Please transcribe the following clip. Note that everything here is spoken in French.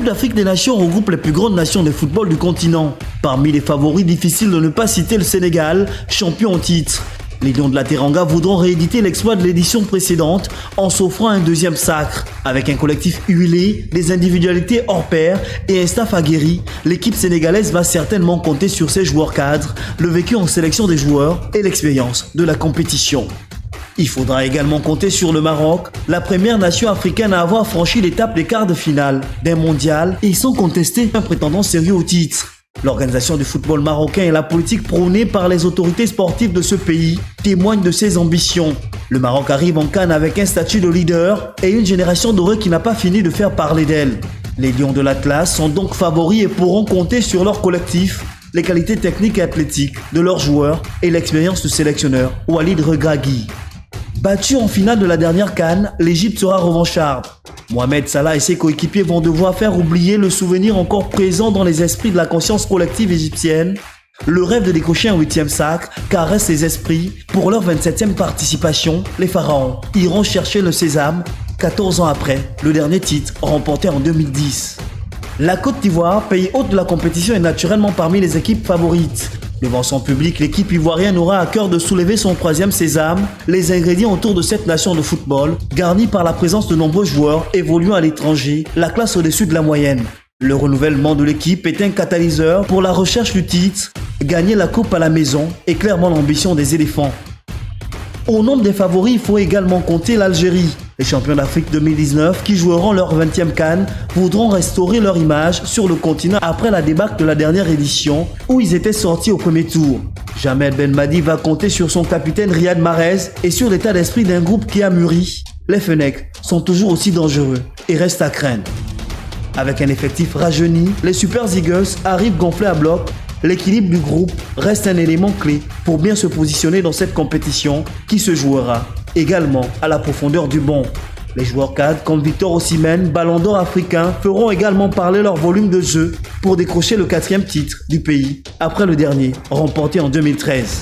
Coupe d'Afrique des Nations regroupe les plus grandes nations de football du continent. Parmi les favoris, difficile de ne pas citer le Sénégal, champion en titre. Les Lions de la Teranga voudront rééditer l'exploit de l'édition précédente en s'offrant un deuxième sacre. Avec un collectif huilé, des individualités hors pair et un staff aguerri, l'équipe sénégalaise va certainement compter sur ses joueurs cadres, le vécu en sélection des joueurs et l'expérience de la compétition. Il faudra également compter sur le Maroc, la première nation africaine à avoir franchi l'étape des quarts de finale d'un mondial et sans contester un prétendant sérieux au titre. L'organisation du football marocain et la politique prônée par les autorités sportives de ce pays témoignent de ses ambitions. Le Maroc arrive en CAN avec un statut de leader et une génération dorée qui n'a pas fini de faire parler d'elle. Les Lions de l'Atlas sont donc favoris et pourront compter sur leur collectif, les qualités techniques et athlétiques de leurs joueurs et l'expérience du sélectionneur Walid Regragui. Battu en finale de la dernière CAN, l'Égypte sera revancharde. Mohamed Salah et ses coéquipiers vont devoir faire oublier le souvenir encore présent dans les esprits de la conscience collective égyptienne. Le rêve de décrocher un 8e sacre caresse les esprits. Pour leur 27e participation, les Pharaons iront chercher le sésame 14 ans après le dernier titre remporté en 2010. La Côte d'Ivoire, pays hôte de la compétition, est naturellement parmi les équipes favorites. Devant son public, l'équipe ivoirienne aura à cœur de soulever son 3e sésame, les ingrédients autour de cette nation de football, garnie par la présence de nombreux joueurs évoluant à l'étranger, la classe au-dessus de la moyenne. Le renouvellement de l'équipe est un catalyseur pour la recherche du titre. Gagner la coupe à la maison est clairement l'ambition des éléphants. Au nombre des favoris, il faut également compter l'Algérie. Les champions d'Afrique 2019, qui joueront leur 20e CAN, voudront restaurer leur image sur le continent après la débâcle de la dernière édition où ils étaient sortis au premier tour. Jamel Belmadi va compter sur son capitaine Riyad Mahrez et sur l'état d'esprit d'un groupe qui a mûri. Les Fennecs sont toujours aussi dangereux et restent à craindre. Avec un effectif rajeuni, les Super Eagles arrivent gonflés à bloc. L'équilibre du groupe reste un élément clé pour bien se positionner dans cette compétition qui se jouera également à la profondeur du banc. Les joueurs cadres comme Victor Osimhen, ballon d'or africain, feront également parler leur volume de jeu pour décrocher le 4e titre du pays après le dernier remporté en 2013.